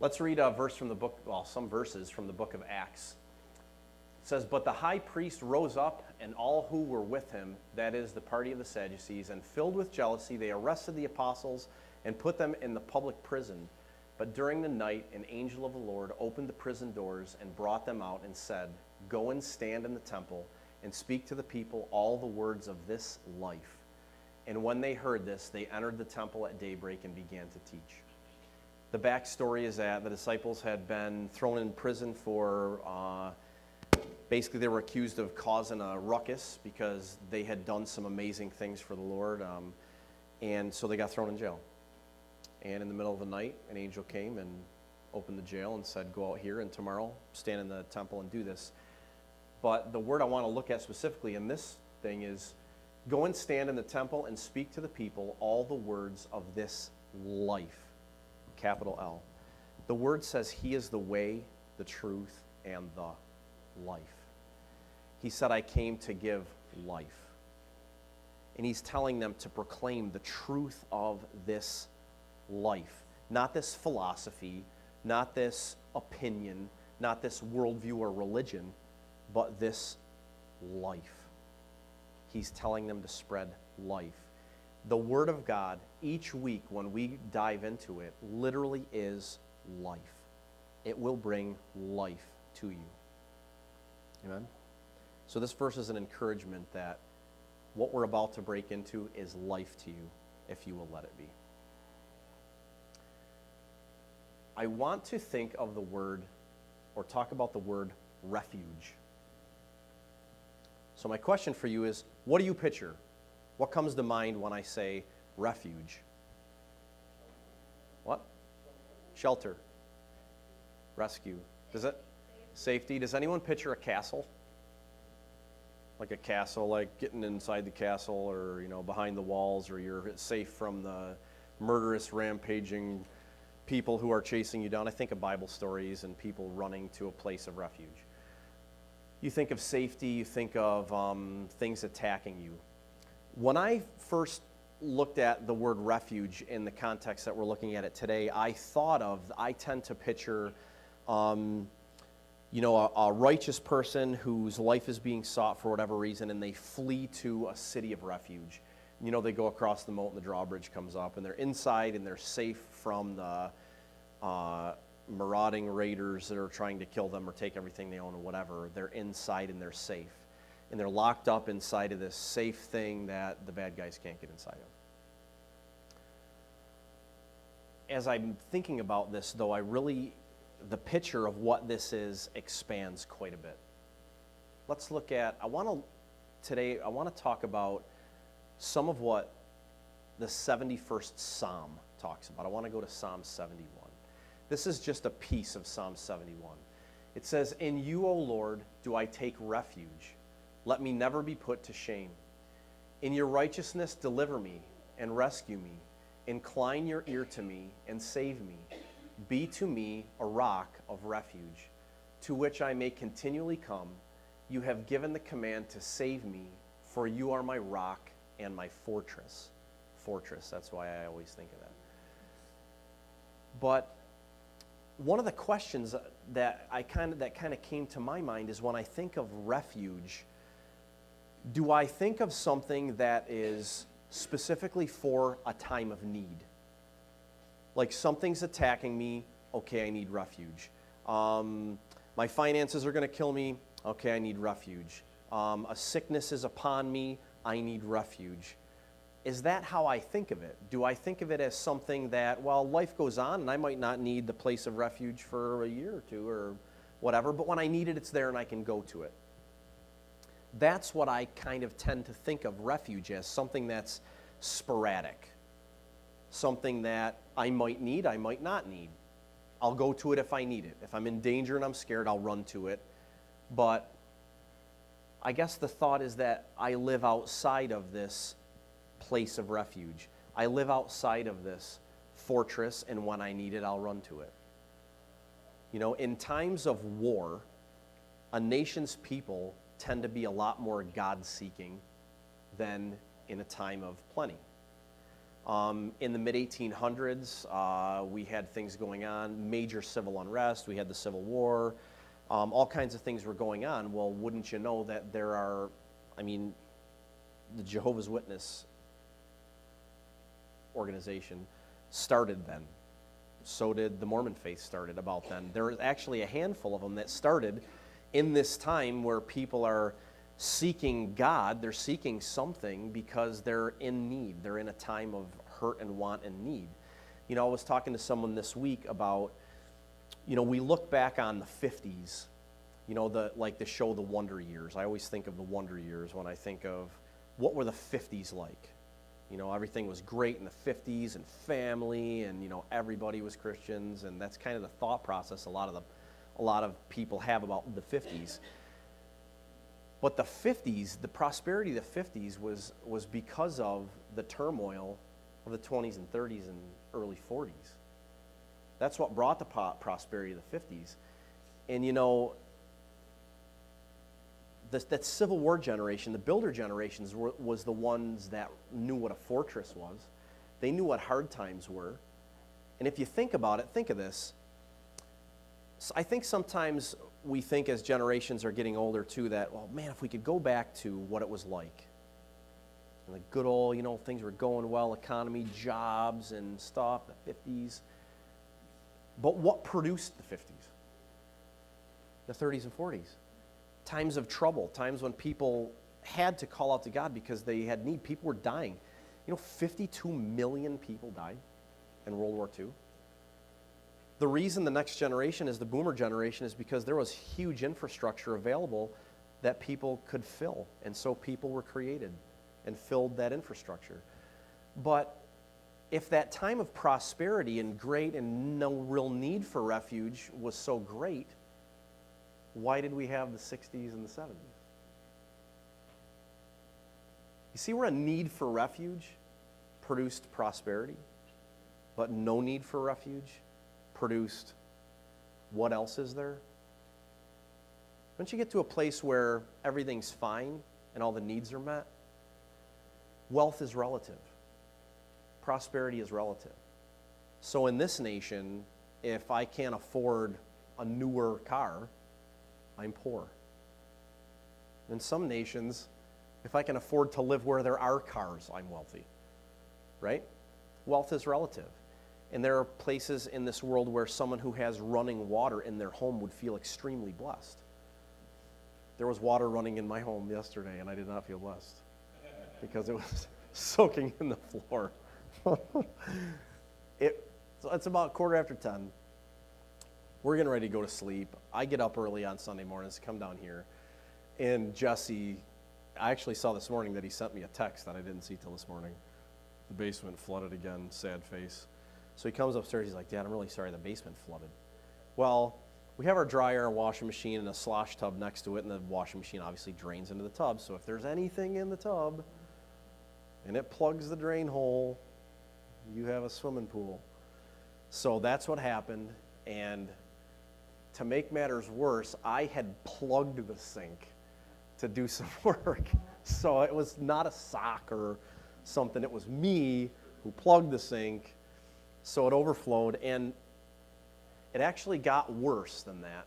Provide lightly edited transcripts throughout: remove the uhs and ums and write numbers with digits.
Let's read a verse from the book, some verses from the book of Acts. It says, "But the high priest rose up, and all who were with him, that is, the party of the Sadducees, and filled with jealousy, they arrested the apostles and put them in the public prison. But during the night, an angel of the Lord opened the prison doors and brought them out and said, 'Go and stand in the temple and speak to the people all the words of this life.' And when they heard this, they entered the temple at daybreak and began to teach." The backstory is that the disciples had been thrown in prison for, basically they were accused of causing a ruckus because they had done some amazing things for the Lord, and so they got thrown in jail. And in the middle of the night, an angel came and opened the jail and said, "Go out here, and tomorrow stand in the temple and do this." But the word I want to look at specifically in this thing is, "Go and stand in the temple and speak to the people all the words of this life." Capital L. The word says he is the way, the truth, and the life. He said, "I came to give life." And he's telling them to proclaim the truth of this life. Not this philosophy, not this opinion, not this worldview or religion, but this life. He's telling them to spread life. The Word of God, each week when we dive into it, literally is life. It will bring life to you. Amen? So this verse is an encouragement that what we're about to break into is life to you, if you will let it be. I want to think of the word, or talk about the word, refuge. So my question for you is, what do you picture? What comes to mind when I say refuge? What? Shelter. Rescue. Does it? Safety. Does anyone picture a castle? Like a castle, like getting inside the castle, or behind the walls, or you're safe from the murderous, rampaging people who are chasing you down. I think of Bible stories and people running to a place of refuge. You think of safety, you think of things attacking you. When I first looked at the word refuge in the context that we're looking at it today, I tend to picture, a righteous person whose life is being sought for whatever reason, and they flee to a city of refuge. They go across the moat and the drawbridge comes up, and they're inside and they're safe from the marauding raiders that are trying to kill them or take everything they own or whatever. They're inside and they're safe. And they're locked up inside of this safe thing that the bad guys can't get inside of. As I'm thinking about this, though, the picture of what this is expands quite a bit. Let's look at, today I want to talk about some of what the 71st Psalm talks about. I want to go to Psalm 71. This is just a piece of Psalm 71. It says, "In you, O Lord, do I take refuge. Let me never be put to shame. In your righteousness deliver me and rescue me. Incline your ear to me and save me. Be to me a rock of refuge, to which I may continually come. You have given the command to save me, for you are my rock and my fortress." Fortress, that's why I always think of that. But one of the questions that kind of came to my mind is, when I think of refuge, do I think of something that is specifically for a time of need? Like something's attacking me, okay, I need refuge. My finances are going to kill me, okay, I need refuge. A sickness is upon me, I need refuge. Is that how I think of it? Do I think of it as something that, life goes on and I might not need the place of refuge for a year or two or whatever, but when I need it, it's there and I can go to it? That's what I kind of tend to think of refuge as, something that's sporadic, something that I might need, I might not need. I'll go to it if I need it. If I'm in danger and I'm scared, I'll run to it. But I guess the thought is that I live outside of this place of refuge. I live outside of this fortress, and when I need it, I'll run to it. In times of war, a nation's people tend to be a lot more God-seeking than in a time of plenty. In the mid-1800s, we had things going on, major civil unrest, we had the Civil War, all kinds of things were going on. Well, wouldn't you know that there are, the Jehovah's Witness organization started then. So did the Mormon faith started about then. There was actually a handful of them that started in this time where people are seeking God, they're seeking something because they're in need. They're in a time of hurt and want and need. I was talking to someone this week about, we look back on the 50s, the show The Wonder Years. I always think of the Wonder Years when I think of what were the 50s like. Everything was great in the 50s and family and, everybody was Christians, and that's kind of the thought process a lot of people have about the 50s. But the 50s, the prosperity of the 50s was because of the turmoil of the 20s and 30s and early 40s. That's what brought the prosperity of the 50s. And that Civil War generation, the builder generations, was the ones that knew what a fortress was. They knew what hard times were. And if you think about it, think of this. I think sometimes we think as generations are getting older too that, well, man, if we could go back to what it was like. And the good old, things were going well, economy, jobs and stuff, the 50s. But what produced the 50s? The 30s and 40s. Times of trouble, times when people had to call out to God because they had need. People were dying. 52 million people died in World War II. The reason the next generation is the boomer generation is because there was huge infrastructure available that people could fill. And so people were created and filled that infrastructure. But if that time of prosperity and great and no real need for refuge was so great, why did we have the 60s and the 70s? You see where a need for refuge produced prosperity, but no need for refuge produced what else is there? Don't you get to a place where everything's fine and all the needs are met? Wealth is relative. Prosperity is relative. So in this nation, if I can't afford a newer car, I'm poor. In some nations, if I can afford to live where there are cars, I'm wealthy, right? Wealth is relative. And there are places in this world where someone who has running water in their home would feel extremely blessed. There was water running in my home yesterday, and I did not feel blessed because it was soaking in the floor. So it's about 10:15. We're getting ready to go to sleep. I get up early on Sunday mornings to come down here. And Jesse, I actually saw this morning that he sent me a text that I didn't see till this morning. The basement flooded again, sad face. So he comes upstairs, he's like, Dad, I'm really sorry the basement flooded. Well, we have our dryer, and washing machine, and a slosh tub next to it, and the washing machine obviously drains into the tub. So if there's anything in the tub and it plugs the drain hole, you have a swimming pool. So that's what happened. And to make matters worse, I had plugged the sink to do some work. So it was not a sock or something. It was me who plugged the sink. So it overflowed, and it actually got worse than that.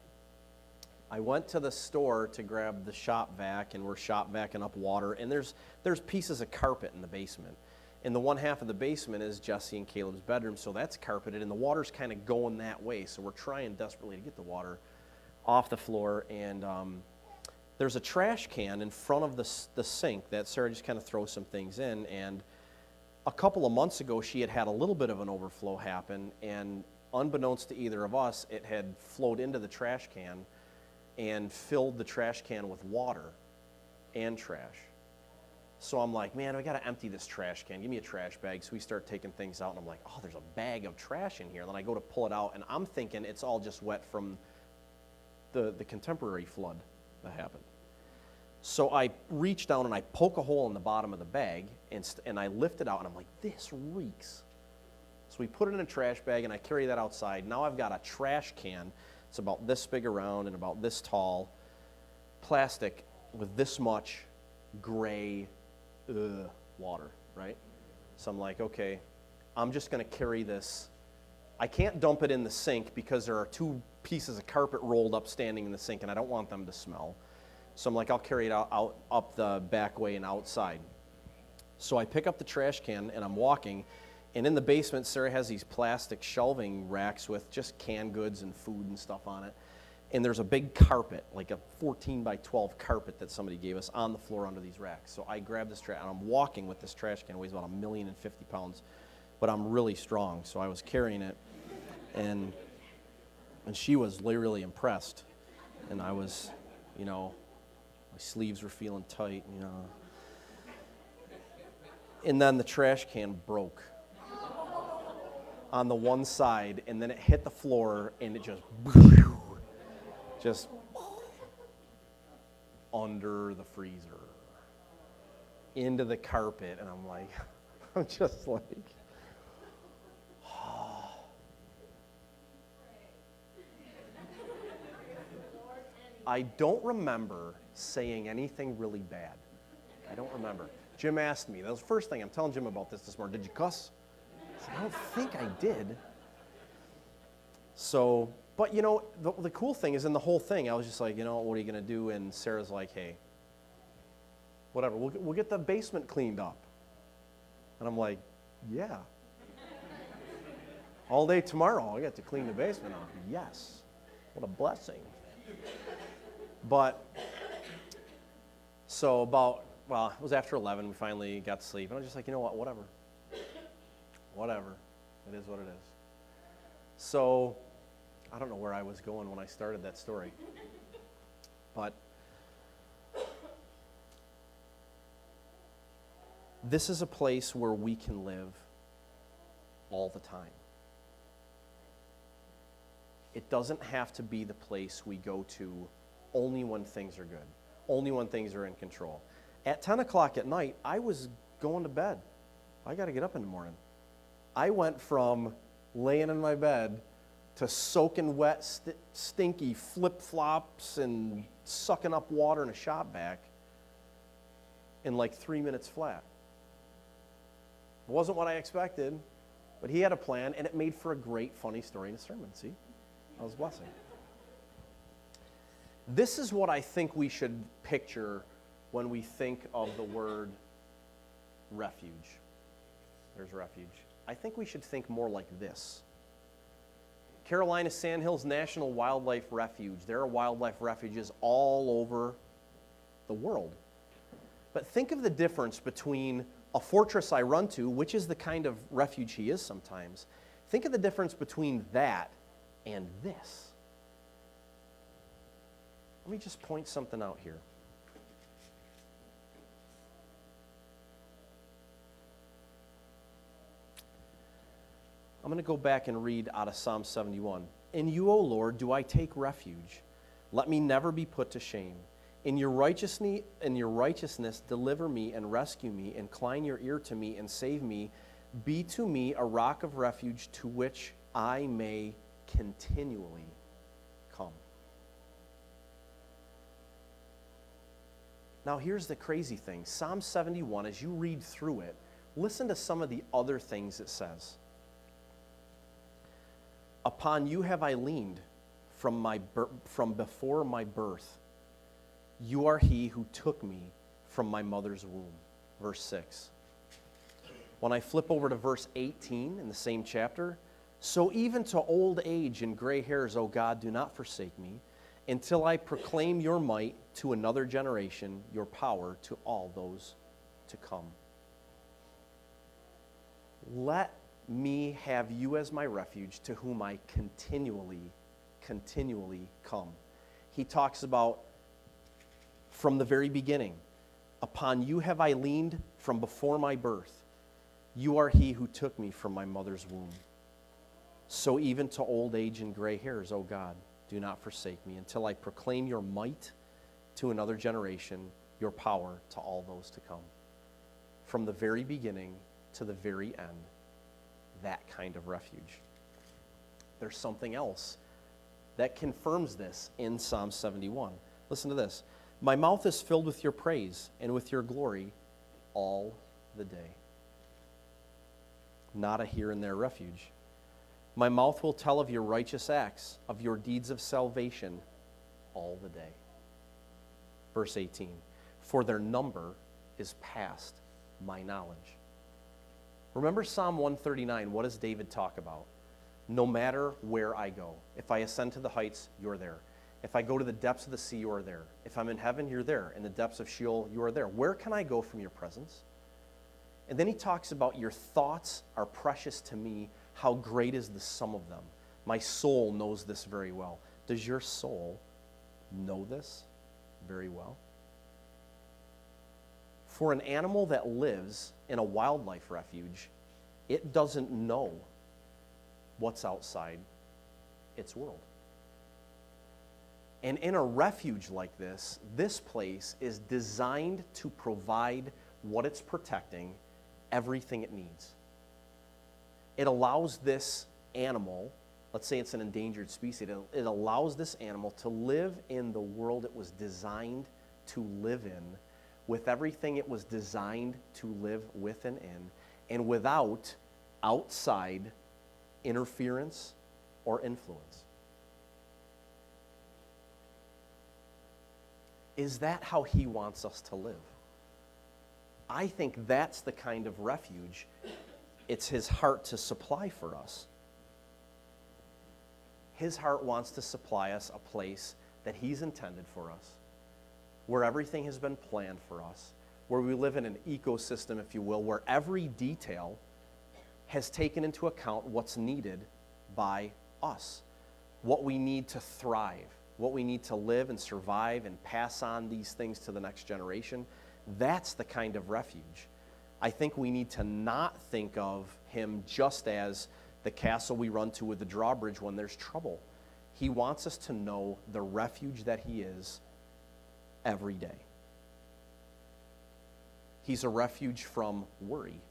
I went to the store to grab the shop vac, and we're shop vacuuming up water, and there's pieces of carpet in the basement. And the one half of the basement is Jesse and Caleb's bedroom, so that's carpeted, and the water's kind of going that way. So we're trying desperately to get the water off the floor, and there's a trash can in front of the sink that Sarah just kind of throws some things in. And a couple of months ago, she had a little bit of an overflow happen, and unbeknownst to either of us, it had flowed into the trash can and filled the trash can with water and trash. So I'm like, man, we got to empty this trash can. Give me a trash bag. So we start taking things out, and I'm like, oh, there's a bag of trash in here. And then I go to pull it out, and I'm thinking it's all just wet from the contemporary flood that happened. So I reach down, and I poke a hole in the bottom of the bag, and I lift it out, and I'm like, this reeks. So we put it in a trash bag, and I carry that outside. Now I've got a trash can. It's about this big around and about this tall, plastic with this much gray water, right? So I'm like, okay, I'm just going to carry this. I can't dump it in the sink because there are 2 pieces of carpet rolled up standing in the sink, and I don't want them to smell. So I'm like, I'll carry it out up the back way and outside. So I pick up the trash can, and I'm walking. And in the basement, Sarah has these plastic shelving racks with just canned goods and food and stuff on it. And there's a big carpet, like a 14 by 12 carpet that somebody gave us on the floor under these racks. So I grab this trash, and I'm walking with this trash can. It weighs about 1,050 pounds, but I'm really strong. So I was carrying it, and she was really impressed. And I was, my sleeves were feeling tight, And then the trash can broke on the one side, and then it hit the floor, and it just under the freezer, into the carpet, and I'm like, I'm just like, I don't remember saying anything really bad. I don't remember. Jim asked me, that was the first thing, I'm telling Jim about this morning, did you cuss? I said, I don't think I did. So, but the cool thing is in the whole thing, I was just like, what are you going to do? And Sarah's like, hey, whatever, we'll get the basement cleaned up. And I'm like, yeah. All day tomorrow, I get to clean the basement up. Yes. What a blessing. But, so it was after 11, we finally got to sleep. And I was just like, whatever. Whatever. It is what it is. So, I don't know where I was going when I started that story. But this is a place where we can live all the time. It doesn't have to be the place we go to only when things are good, only when things are in control. At 10 o'clock at night, I was going to bed. I got to get up in the morning. I went from laying in my bed to soaking wet, stinky flip-flops and sucking up water in a shop vac in like 3 minutes flat. It wasn't what I expected, but he had a plan, and it made for a great, funny story in a sermon. See? That was a blessing. This is what I think we should picture when we think of the word refuge. There's refuge. I think we should think more like this. Carolina Sandhills National Wildlife Refuge. There are wildlife refuges all over the world. But think of the difference between a fortress I run to, which is the kind of refuge he is sometimes. Think of the difference between that and this. Let me just point something out here. I'm going to go back and read out of Psalm 71. In you, O Lord, do I take refuge. Let me never be put to shame. In your righteousness, deliver me and rescue me. Incline your ear to me and save me. Be to me a rock of refuge to which I may continually come. Now here's the crazy thing. Psalm 71, as you read through it, listen to some of the other things it says. Upon you have I leaned from before my birth. You are he who took me from my mother's womb. Verse 6. When I flip over to verse 18 in the same chapter, so even to old age and gray hairs, O God, do not forsake me, until I proclaim your might to another generation, your power to all those to come. Let me have you as my refuge, to whom I continually come. He talks about from the very beginning. Upon you have I leaned from before my birth. You are he who took me from my mother's womb. So even to old age and gray hairs, O God, do not forsake me, until I proclaim your might to another generation, your power to all those to come. From the very beginning to the very end, that kind of refuge. There's something else that confirms this in Psalm 71. Listen to this. My mouth is filled with your praise and with your glory all the day. not a here and there refuge. My mouth will tell of your righteous acts, of your deeds of salvation all the day. Verse 18, for their number is past my knowledge. Remember Psalm 139, what does David talk about? No matter where I go, if I ascend to the heights, you're there. If I go to the depths of the sea, you are there. If I'm in heaven, you're there. In the depths of Sheol, you are there. Where can I go from your presence? And then he talks about your thoughts are precious to me. How great is the sum of them? My soul knows this very well. Does your soul know this very well? For an animal that lives in a wildlife refuge, it doesn't know what's outside its world. And in a refuge like this place is designed to provide what it's protecting, everything it needs. It allows this animal, let's say it's an endangered species, it allows this animal to live in the world it was designed to live in, with everything it was designed to live with and in, and without outside interference or influence. Is that how he wants us to live? I think that's the kind of refuge it's his heart to supply for us. His heart wants to supply us a place that he's intended for us, where everything has been planned for us, where we live in an ecosystem, if you will, where every detail has taken into account what's needed by us, what we need to thrive, what we need to live and survive and pass on these things to the next generation. That's the kind of refuge. I think we need to not think of him just as the castle we run to with the drawbridge when there's trouble. He wants us to know the refuge that he is every day. He's a refuge from worry.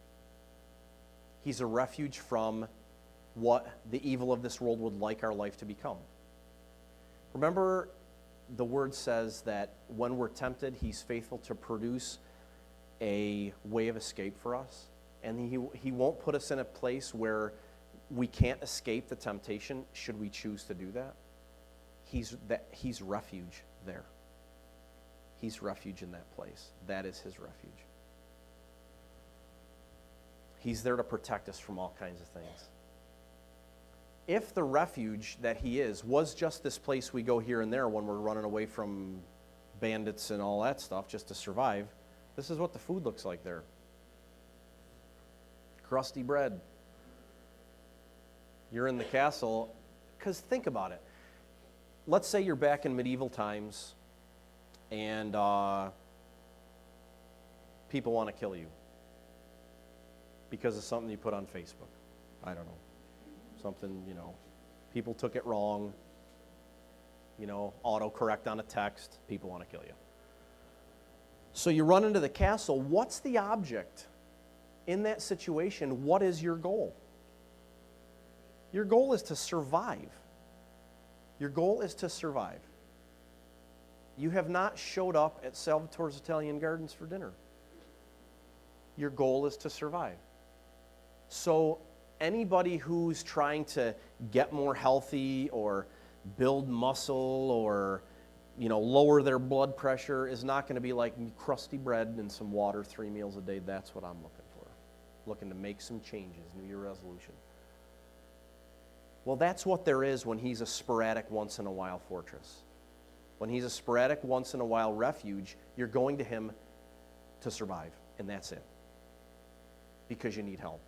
He's a refuge from what the evil of this world would like our life to become. Remember, the word says that when we're tempted, he's faithful to produce a way of escape for us. And he won't put us in a place where we can't escape the temptation should we choose to do that. He's refuge there. He's refuge in that place. That is his refuge. He's there to protect us from all kinds of things. If the refuge that he is was just this place we go here and there when we're running away from bandits and all that stuff just to survive, this is what the food looks like there. Crusty bread. You're in the castle, because think about it. Let's say you're back in medieval times and people want to kill you because of something you put on Facebook. I don't know. Something, people took it wrong. Autocorrect on a text. People want to kill you. So you run into the castle. What's the object? In that situation, what is your goal? Your goal is to survive. Your goal is to survive. You have not showed up at Salvatore's Italian Gardens for dinner. Your goal is to survive. So anybody who's trying to get more healthy or build muscle or lower their blood pressure is not going to be like crusty bread and some water 3 meals a day. That's what I'm looking for. Looking to make some changes, New Year resolution. Well, that's what there is when he's a sporadic once-in-a-while fortress. When he's a sporadic once-in-a-while refuge, you're going to him to survive, and that's it. Because you need help.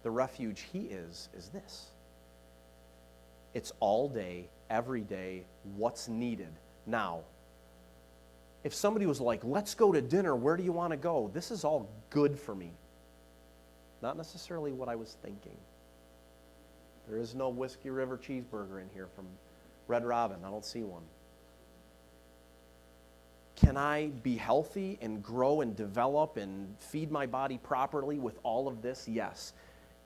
The refuge he is this. It's all day, every day, what's needed. Now, if somebody was like, let's go to dinner, where do you want to go? This is all good for me. Not necessarily what I was thinking. There is no Whiskey River cheeseburger in here from Red Robin. I don't see one. Can I be healthy and grow and develop and feed my body properly with all of this? Yes.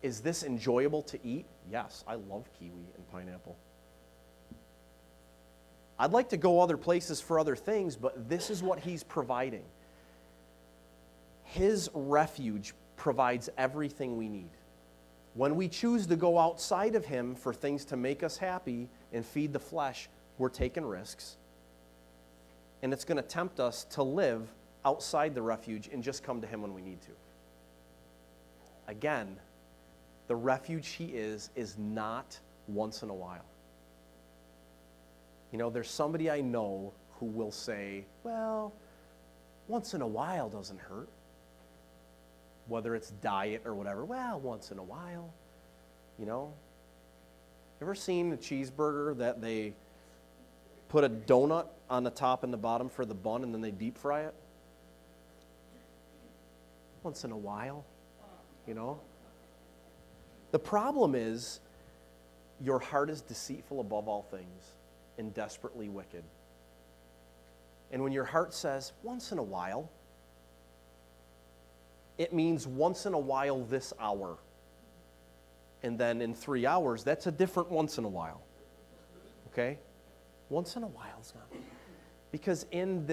Is this enjoyable to eat? Yes. I love kiwi and pineapple. I'd like to go other places for other things, but this is what he's providing. His refuge provides everything we need. When we choose to go outside of him for things to make us happy and feed the flesh, we're taking risks. And it's going to tempt us to live outside the refuge and just come to him when we need to. Again, the refuge he is not once in a while. You know, there's somebody I know who will say, well, once in a while doesn't hurt. Whether it's diet or whatever, well, once in a while, you know. Ever seen a cheeseburger that they put a donut on the top and the bottom for the bun and then they deep fry it? Once in a while, you know. The problem is your heart is deceitful above all things and desperately wicked. And when your heart says, once in a while, it means once in a while this hour. And then in 3 hours, that's a different once in a while. Okay? Once in a while is not. Because in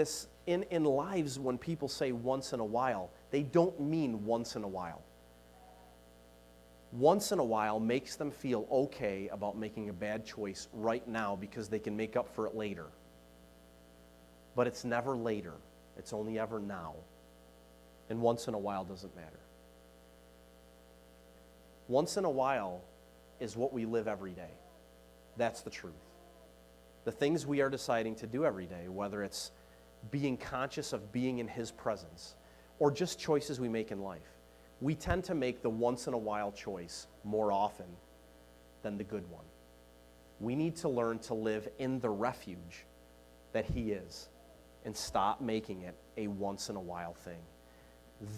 lives, when people say once in a while, they don't mean once in a while. Once in a while makes them feel okay about making a bad choice right now because they can make up for it later. But it's never later. It's only ever now. And once in a while doesn't matter. Once in a while is what we live every day. That's the truth. The things we are deciding to do every day, whether it's being conscious of being in his presence or just choices we make in life, we tend to make the once in a while choice more often than the good one. We need to learn to live in the refuge that he is and stop making it a once in a while thing.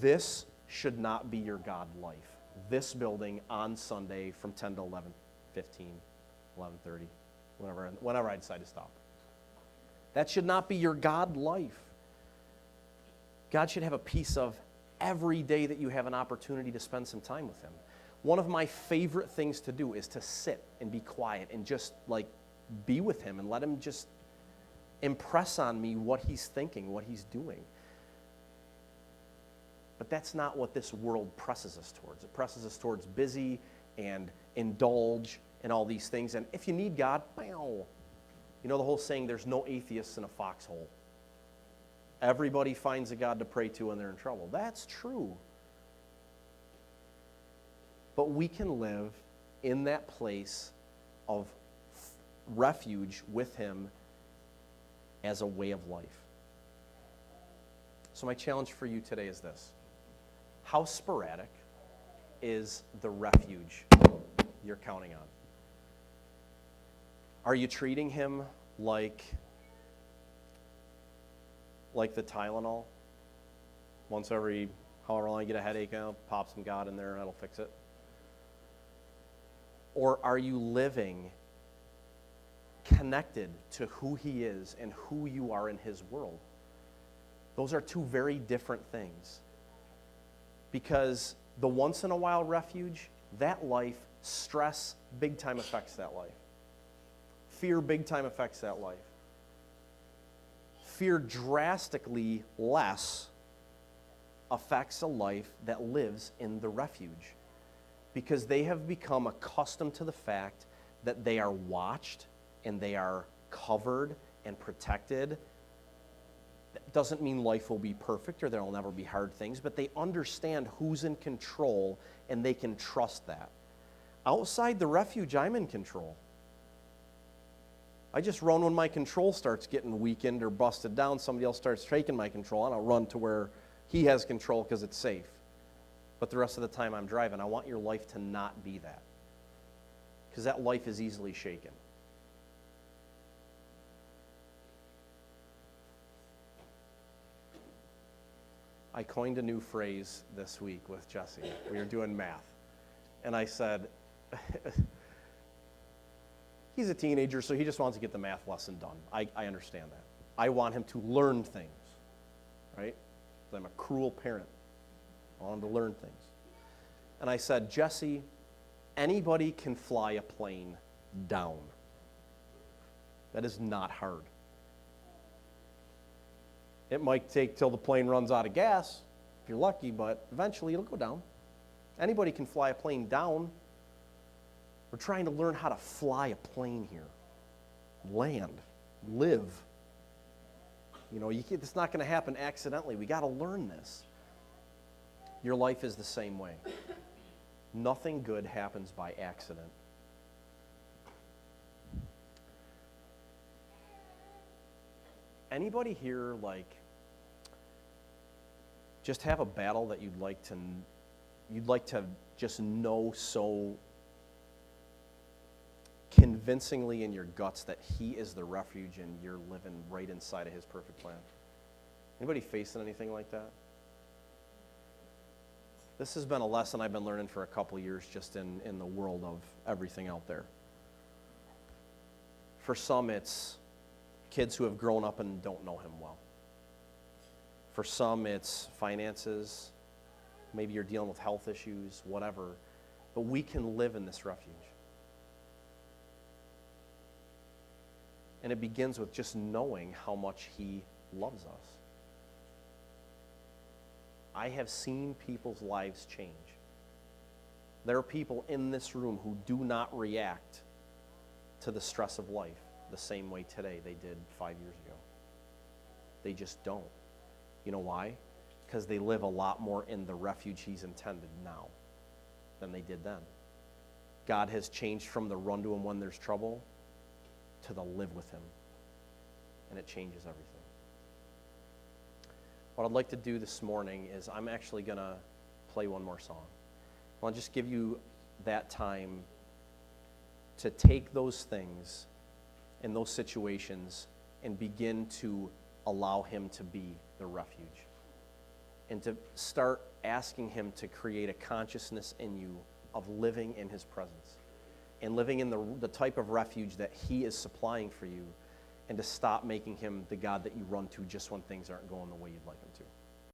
This should not be your God life. This building on Sunday from 10 to 11:15, 11:30, whenever I decide to stop. That should not be your God life. God should have a piece of every day that you have an opportunity to spend some time with him. One of my favorite things to do is to sit and be quiet and just be with him and let him just impress on me what he's thinking, what he's doing. But that's not what this world presses us towards. It presses us towards busy and indulge and all these things. And if you need God, you know the whole saying, there's no atheists in a foxhole. Everybody finds a God to pray to when they're in trouble. That's true. But we can live in that place of refuge with him as a way of life. So my challenge for you today is this. How sporadic is the refuge you're counting on? Are you treating him like the Tylenol? Once every however long you get a headache, pop some God in there, that'll fix it. Or are you living connected to who he is and who you are in his world? Those are two very different things. Because the once in a while refuge, that life, stress big time affects that life. Fear big time affects that life. Fear drastically less affects a life that lives in the refuge. Because they have become accustomed to the fact that they are watched and they are covered and protected. That doesn't mean life will be perfect or there will never be hard things, but they understand who's in control and they can trust that. Outside the refuge, I'm in control. I just run when my control starts getting weakened or busted down. Somebody else starts taking my control, and I'll run to where he has control because it's safe. But the rest of the time I'm driving, I want your life to not be that. Because that life is easily shaken. I coined a new phrase this week with Jesse. We were doing math. And I said, he's a teenager, so he just wants to get the math lesson done. I understand that. I want him to learn things, right? I'm a cruel parent. I want him to learn things. And I said, Jesse, anybody can fly a plane down. That is not hard. It might take till the plane runs out of gas, if you're lucky, but eventually it'll go down. Anybody can fly a plane down. We're trying to learn how to fly a plane here. Land. Live. It's not going to happen accidentally. We got to learn this. Your life is the same way. Nothing good happens by accident. Anybody here, just have a battle that you'd like to just know so convincingly in your guts that He is the refuge and you're living right inside of His perfect plan? Anybody facing anything like that? This has been a lesson I've been learning for a couple years just in the world of everything out there. For some, it's kids who have grown up and don't know Him well. For some, it's finances. Maybe you're dealing with health issues, whatever. But we can live in this refuge. And it begins with just knowing how much He loves us. I have seen people's lives change. There are people in this room who do not react to the stress of life the same way today they did 5 years ago. They just don't. You know why? Because they live a lot more in the refuge He's intended now than they did then. God has changed from the run to Him when there's trouble to the live with Him. And it changes everything. What I'd like to do this morning is I'm actually going to play one more song. I'll just give you that time to take those things in those situations and begin to allow Him to be the refuge. And to start asking Him to create a consciousness in you of living in His presence and living in the type of refuge that He is supplying for you, and to stop making Him the God that you run to just when things aren't going the way you'd like Him to.